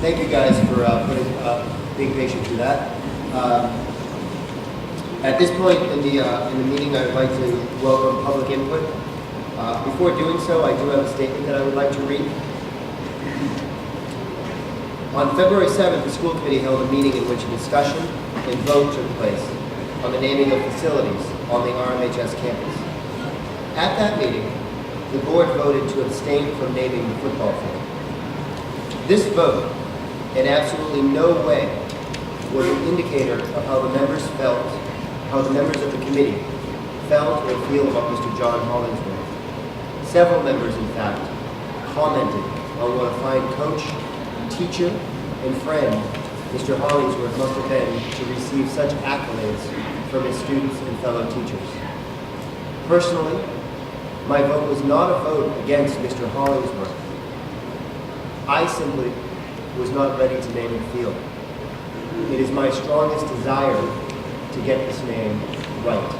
Thank you guys for being patient through that. At this point in the meeting, I would like to welcome public input. Before doing so, I do have a statement that I would like to read. On February 7th, the school committee held a meeting in which a discussion and vote took place on the naming of facilities on the RMHS campus. At that meeting, the board voted to abstain from naming the football field. This vote, in absolutely no way, was an indicator of how the members of the committee felt or feel about Mr. John Hollingsworth. Several members, in fact, commented on what a fine coach, teacher, and friend Mr. Hollingsworth must have been to receive such accolades from his students and fellow teachers. Personally, my vote was not a vote against Mr. Hollingsworth. I simply was not ready to name the field. It is my strongest desire to get this name right.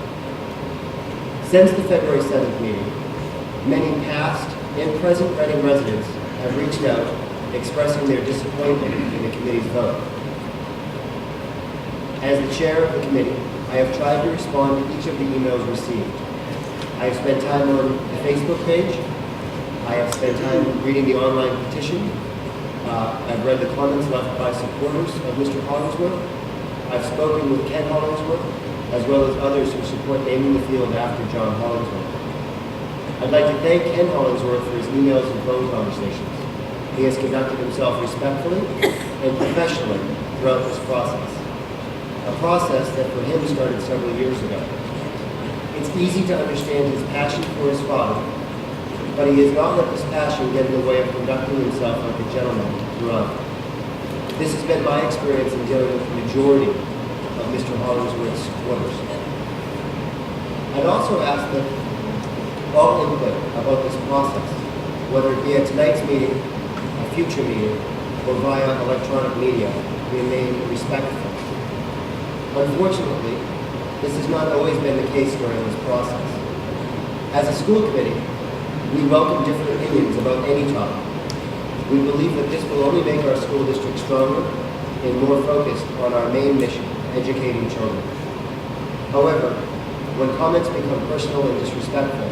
Since the February 7th meeting, many past and present Reading residents have reached out expressing their disappointment in the committee's vote. As the chair of the committee, I have tried to respond to each of the emails received. I have spent time on the Facebook page. I have spent time reading the online petition. I've read the comments left by supporters of Mr. Hollingsworth. I've spoken with Ken Hollingsworth, as well as others who support naming the field after John Hollingsworth. I'd like to thank Ken Hollingsworth for his emails and phone conversations. He has conducted himself respectfully and professionally throughout this process. A process that for him started several years ago. It's easy to understand his passion for his father, but he has not let this passion get in the way of conducting himself like a gentleman throughout. This has been my experience in dealing with the majority of Mr. Hollingsworth's supporters. I'd also ask that all input about this process, whether it be at tonight's meeting, a future meeting, or via electronic media, remain respectful. Unfortunately, this has not always been the case during this process. As a school committee, we welcome different opinions about any topic. We believe that this will only make our school district stronger and more focused on our main mission, educating children. However, when comments become personal and disrespectful,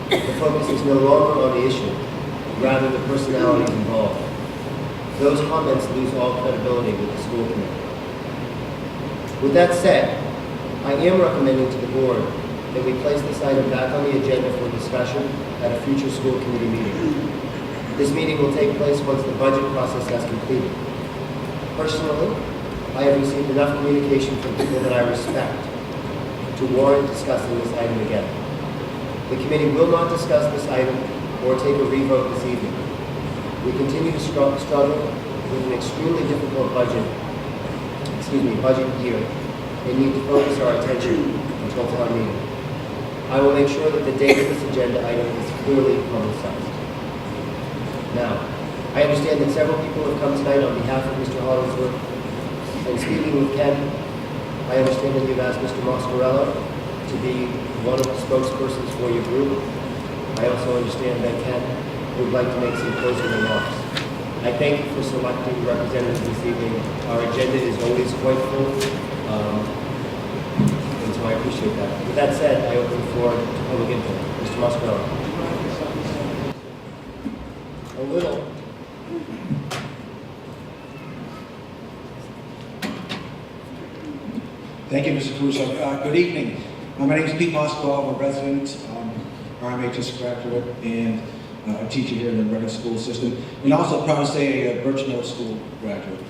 the focus is no longer on the issue, rather the personalities involved. Those comments lose all credibility with the school committee. With that said, I am recommending to the board that we place this item back on the agenda for discussion at a future school committee meeting. This meeting will take place once the budget process has completed. Personally, I have received enough communication from people that I respect to warrant discussing this item again. The committee will not discuss this item or take a revote this evening. We continue to struggle with an extremely difficult budget year and need to focus our attention until town meeting. I will make sure that the date of this agenda item is clearly publicized. Now, I understand that several people have come tonight on behalf of Mr. Hollingsworth, and speaking with Ken, I understand that you've asked Mr. Moscariello to be one of the spokespersons for your group. I also understand that Ken would like to make some closing remarks. I thank you for selecting representatives this evening. Our agenda is always quite full, and so I appreciate that. With that said, I open the floor to public input. Mr. Moscariello. A little. Thank you, Mr. Caruso. Good evening. My name is Pete Moscariello. I'm a resident, RMHS graduate, and a teacher here in the Reading school system, and also proud to say a Birch Middle School graduate.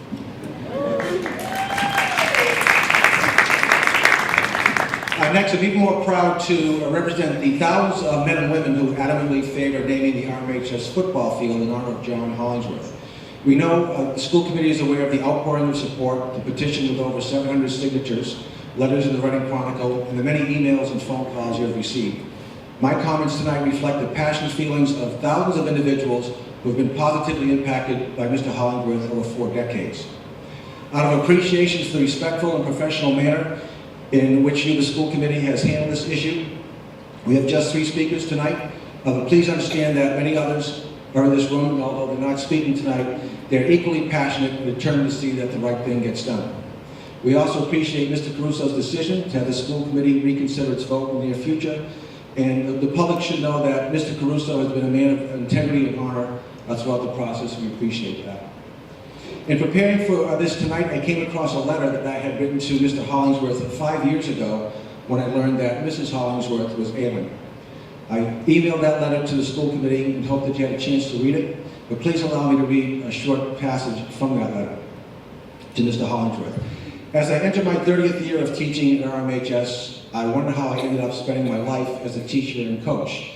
Next, I'm even more proud to represent the thousands of men and women who adamantly favor naming the RMHS football field in honor of John Hollingsworth. We know the school committee is aware of the outpouring of support, the petition with over 700 signatures, letters in the Reading Chronicle, and the many emails and phone calls you have received. My comments tonight reflect the passionate feelings of thousands of individuals who have been positively impacted by Mr. Hollingsworth over 4 decades. Out of appreciation for the respectful and professional manner in which you, the school committee, has handled this issue, we have just 3 speakers tonight, but please understand that many others are in this room, and although they're not speaking tonight, they're equally passionate and determined to see that the right thing gets done. We also appreciate Mr. Caruso's decision to have the school committee reconsider its vote in the near future. And the public should know that Mr. Caruso has been a man of integrity and honor throughout the process. We appreciate that. In preparing for this tonight, I came across a letter that I had written to Mr. Hollingsworth 5 years ago when I learned that Mrs. Hollingsworth was ailing. I emailed that letter to the school committee and hope that you had a chance to read it, but please allow me to read a short passage from that letter to Mr. Hollingsworth. As I enter my 30th year of teaching at RMHS, I wonder how I ended up spending my life as a teacher and coach.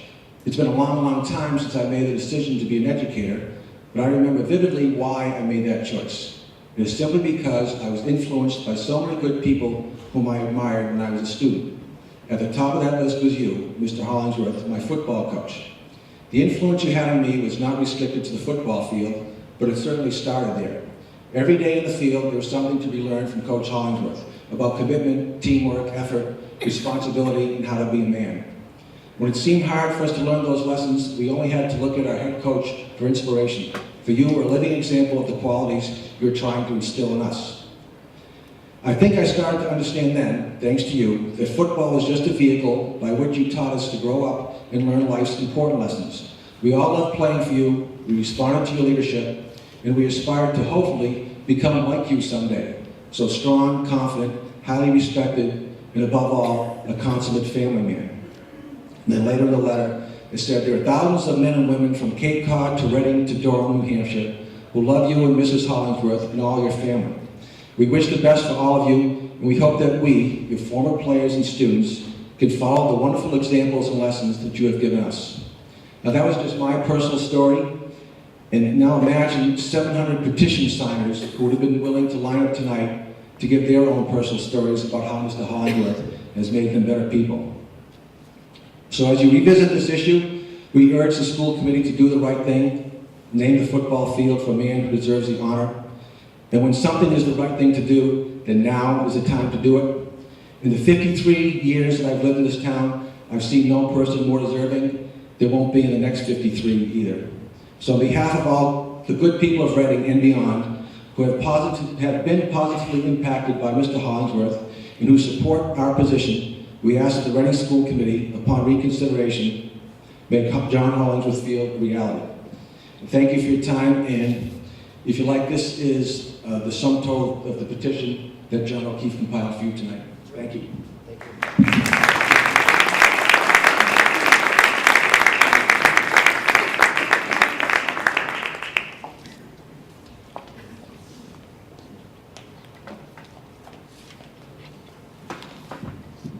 It's been a long, long time since I made the decision to be an educator, but I remember vividly why I made that choice. It is simply because I was influenced by so many good people whom I admired when I was a student. At the top of that list was you, Mr. Hollingsworth, my football coach. The influence you had on me was not restricted to the football field, but it certainly started there. Every day in the field, there was something to be learned from Coach Hollingsworth about commitment, teamwork, effort, responsibility, and how to be a man. When it seemed hard for us to learn those lessons, we only had to look at our head coach for inspiration. For you were a living example of the qualities you were trying to instill in us. I think I started to understand then, thanks to you, that football was just a vehicle by which you taught us to grow up and learn life's important lessons. We all loved playing for you, we responded to your leadership, and we aspired to hopefully become like you someday. So strong, confident, highly respected, and above all, a consummate family man. And then later in the letter, it said, there are thousands of men and women from Cape Cod to Reading to Durham, New Hampshire, who love you and Mrs. Hollingsworth and all your family. We wish the best for all of you, and we hope that we, your former players and students, can follow the wonderful examples and lessons that you have given us. Now that was just my personal story. And now imagine 700 petition signers who would have been willing to line up tonight to give their own personal stories about how Mr. Hollingsworth has made them better people. So as you revisit this issue, we urge the school committee to do the right thing, name the football field for a man who deserves the honor. And when something is the right thing to do, then now is the time to do it. In the 53 years that I've lived in this town, I've seen no person more deserving. There won't be in the next 53 either. So on behalf of all the good people of Reading and beyond, who have been positively impacted by Mr. Hollingsworth and who support our position, we ask that the Reading School Committee, upon reconsideration, make John Hollingsworth Field a reality. And thank you for your time, and if you like, this is the sum total of the petition that John O'Keefe compiled for you tonight. Thank you. Thank you.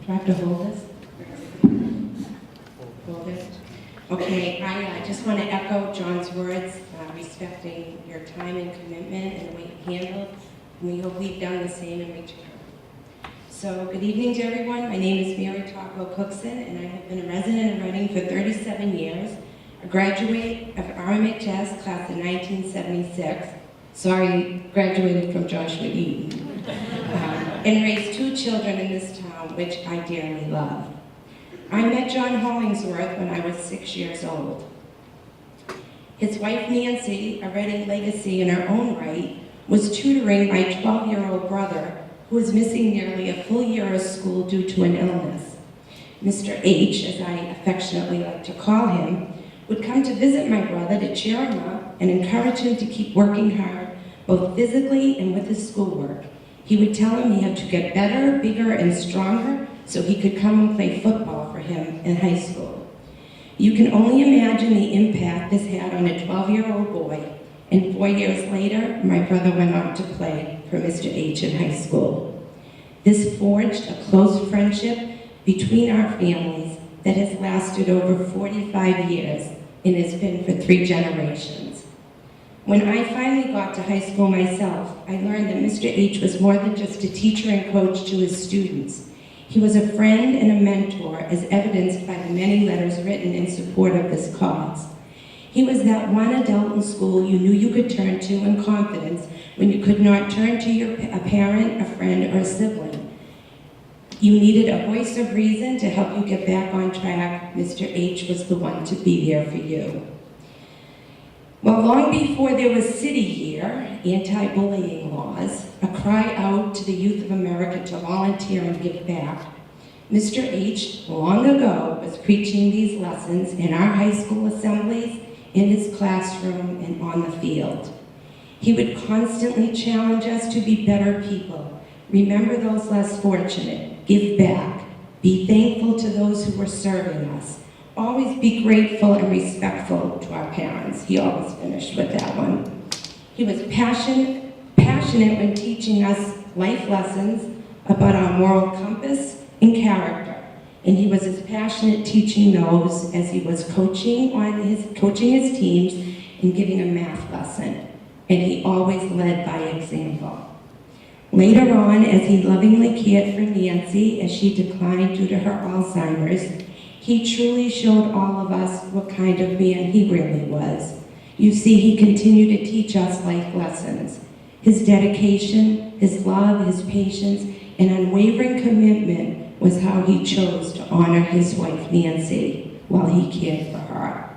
Do I have to hold this? Hold it? Okay, I just want to echo John's words, respecting your time and commitment and the way you handled. We hope we've done the same in return. So, good evening to everyone. My name is Mary Tocco Cookson, and I have been a resident of Reading for 37 years, a graduate of RMHS class of 1976. Sorry, graduated from Joshua Eaton. And raised 2 children in this town, which I dearly love. I met John Hollingsworth when I was 6 years old. His wife Nancy, a Reading legacy in her own right, was tutoring my 12-year-old brother, who was missing nearly a full year of school due to an illness. Mr. H, as I affectionately like to call him, would come to visit my brother to cheer him up and encourage him to keep working hard, both physically and with his schoolwork. He would tell him he had to get better, bigger, and stronger so he could come and play football for him in high school. You can only imagine the impact this had on a 12-year-old boy, and 4 years later, my brother went on to play for Mr. H in high school. This forged a close friendship between our families that has lasted over 45 years and has been for 3 generations. When I finally got to high school myself, I learned that Mr. H was more than just a teacher and coach to his students. He was a friend and a mentor, as evidenced by the many letters written in support of this cause. He was that one adult in school you knew you could turn to in confidence when you could not turn to a parent, a friend, or a sibling. You needed a voice of reason to help you get back on track. Mr. H was the one to be there for you. Well, long before there was city year, anti-bullying laws, a cry out to the youth of America to volunteer and give back, Mr. H, long ago, was preaching these lessons in our high school assemblies, in his classroom, and on the field. He would constantly challenge us to be better people, remember those less fortunate, give back, be thankful to those who were serving us, always be grateful and respectful to our parents. He always finished with that one. He was passionate when teaching us life lessons about our moral compass and character. And he was as passionate teaching those as he was coaching his teams and giving a math lesson. And he always led by example. Later on, as he lovingly cared for Nancy as she declined due to her Alzheimer's, he truly showed all of us what kind of man he really was. You see, he continued to teach us life lessons. His dedication, his love, his patience, and unwavering commitment was how he chose to honor his wife, Nancy, while he cared for her.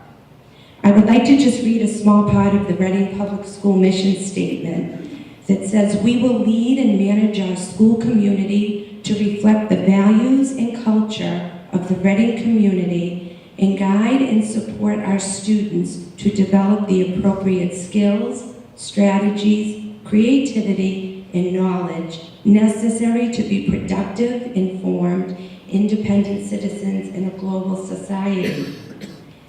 I would like to just read a small part of the Reading Public School mission statement that says, "We will lead and manage our school community to reflect the values and culture of the Reading community and guide and support our students to develop the appropriate skills, strategies, creativity, and knowledge necessary to be productive, informed, independent citizens in a global society."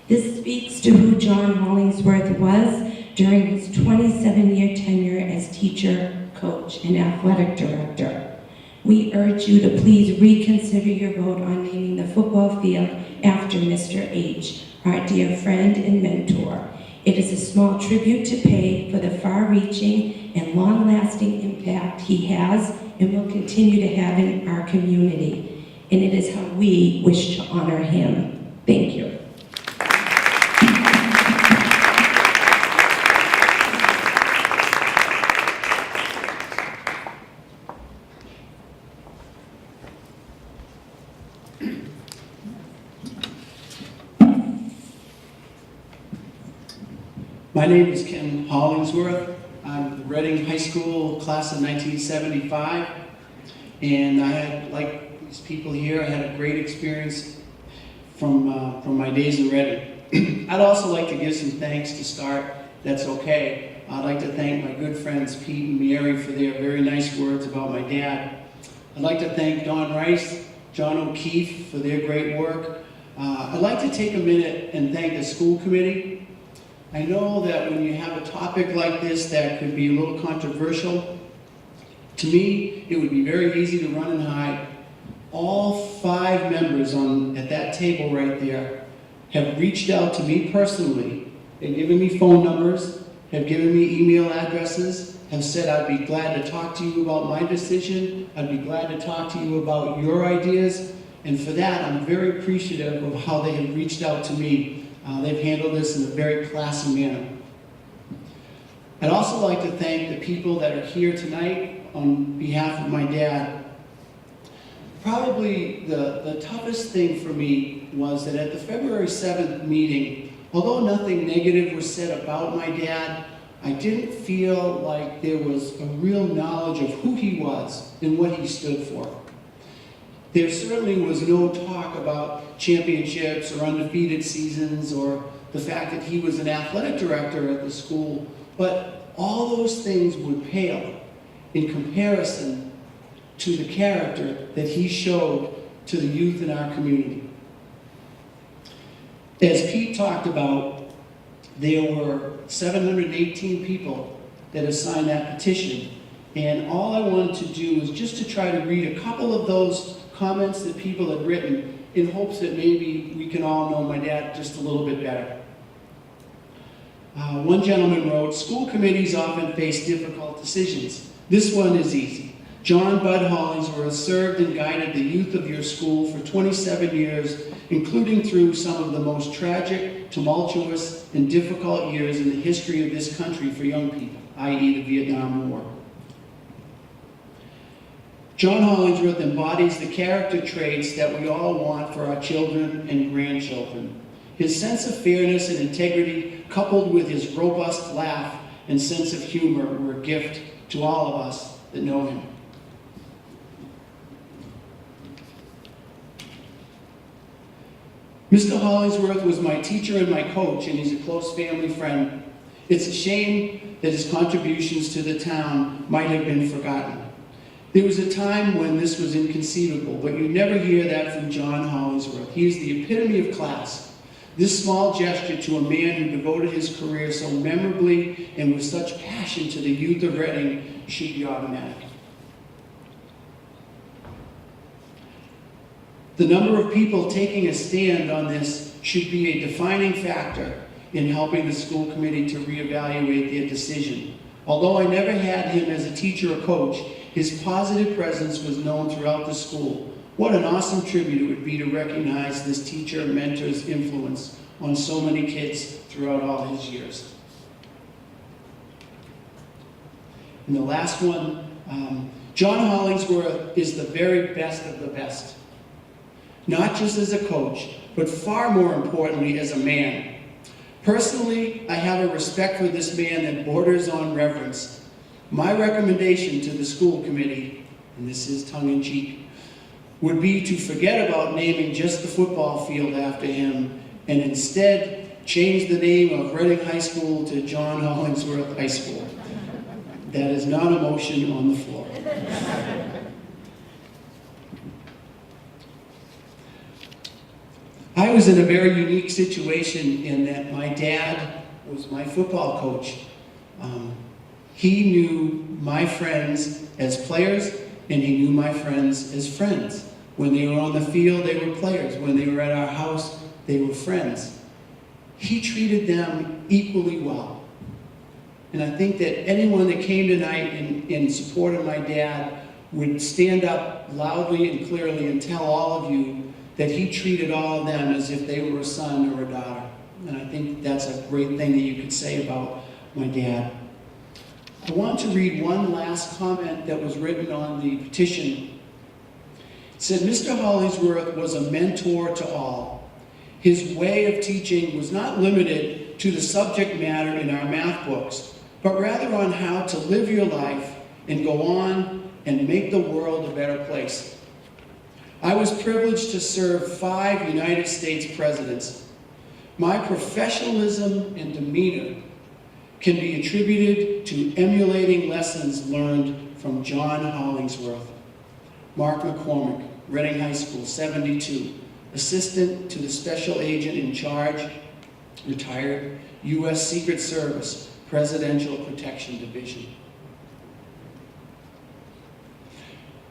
This speaks to who John Hollingsworth was during his 27-year tenure as teacher, coach, and athletic director. We urge you to please reconsider your vote on naming the football field after Mr. H, our dear friend and mentor. It is a small tribute to pay for the far-reaching and long-lasting impact he has and will continue to have in our community. And it is how we wish to honor him. Thank you. My name is Ken Hollingsworth. I'm the Reading High School class of 1975, and I had, like these people here, I had a great experience from my days in Reading. I'd also like to give some thanks to start. That's okay. I'd like to thank my good friends Pete and Mary for their very nice words about my dad. I'd like to thank Don Rice, John O'Keefe for their great work. I'd like to take a minute and thank the school committee. I know that when you have a topic like this that could be a little controversial, to me, it would be very easy to run and hide. All 5 members at that table right there have reached out to me personally. They've given me phone numbers, have given me email addresses, have said I'd be glad to talk to you about my decision, I'd be glad to talk to you about your ideas, and for that, I'm very appreciative of how they have reached out to me. They've handled this in a very classy manner. I'd also like to thank the people that are here tonight on behalf of my dad. Probably the toughest thing for me was that at the February 7th meeting, although nothing negative was said about my dad, I didn't feel like there was a real knowledge of who he was and what he stood for. There certainly was no talk about championships or undefeated seasons or the fact that he was an athletic director at the school, but all those things would pale in comparison to the character that he showed to the youth in our community. As Pete talked about, there were 718 people that have signed that petition, and all I wanted to do was just to try to read a couple of those comments that people had written in hopes that maybe we can all know my dad just a little bit better. One gentleman wrote, "School committees often face difficult decisions. This one is easy. John Bud Hollingsworth served and guided the youth of your school for 27 years, including through some of the most tragic, tumultuous, and difficult years in the history of this country for young people, i.e. the Vietnam War. John Hollingsworth embodies the character traits that we all want for our children and grandchildren. His sense of fairness and integrity, coupled with his robust laugh and sense of humor, were a gift to all of us that know him. Mr. Hollingsworth was my teacher and my coach, and he's a close family friend. It's a shame that his contributions to the town might have been forgotten. There was a time when this was inconceivable, but you never hear that from John Hollingsworth. He is the epitome of class. This small gesture to a man who devoted his career so memorably and with such passion to the youth of Reading should be automatic. The number of people taking a stand on this should be a defining factor in helping the school committee to reevaluate their decision. Although I never had him as a teacher or coach, his positive presence was known throughout the school. What an awesome tribute it would be to recognize this teacher mentor's influence on so many kids throughout all his years. And the last one, John Hollingsworth is the very best of the best. Not just as a coach, but far more importantly as a man. Personally, I have a respect for this man that borders on reverence. My recommendation to the school committee, and this is tongue-in-cheek, would be to forget about naming just the football field after him and instead change the name of Reading High School to John Hollingsworth High School. That is not a motion on the floor. I was in a very unique situation in that my dad was my football coach. He knew my friends as players, and he knew my friends as friends. When they were on the field, they were players. When they were at our house, they were friends. He treated them equally well. And I think that anyone that came tonight in support of my dad would stand up loudly and clearly and tell all of you that he treated all of them as if they were a son or a daughter. And I think that's a great thing that you could say about my dad. I want to read one last comment that was written on the petition. It said, Mr. Hollingsworth was a mentor to all. His way of teaching was not limited to the subject matter in our math books, but rather on how to live your life and go on and make the world a better place. I was privileged to serve 5 United States presidents. My professionalism and demeanor can be attributed to emulating lessons learned from John Hollingsworth. Mark McCormick, Reading High School, 72, assistant to the special agent in charge, retired, U.S. Secret Service, Presidential Protection Division.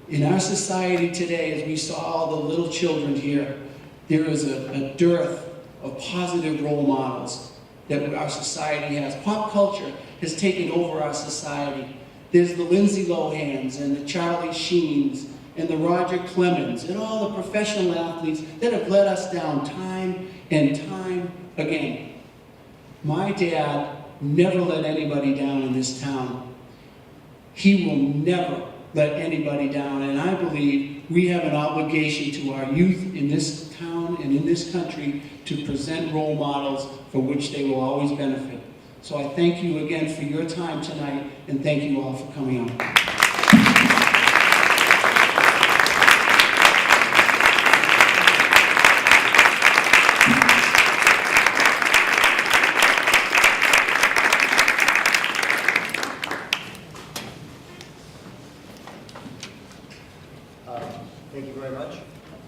In our society today, as we saw all the little children here, there is a dearth of positive role models that our society has. Pop culture has taken over our society. There's the Lindsay Lohans and the Charlie Sheens and the Roger Clemens and all the professional athletes that have let us down time and time again. My dad never let anybody down in this town. He will never let anybody down, and I believe we have an obligation to our youth in this town and in this country to present role models for which they will always benefit. So I thank you again for your time tonight, and thank you all for coming on. Thank you very much.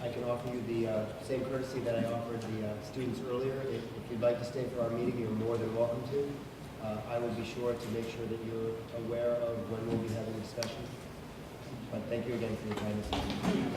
I can offer you the same courtesy that I offered the students earlier. If you'd like to stay for our meeting, you're more than welcome to. I will be sure to make sure that you're aware of when we'll be having discussion. But thank you again for your time.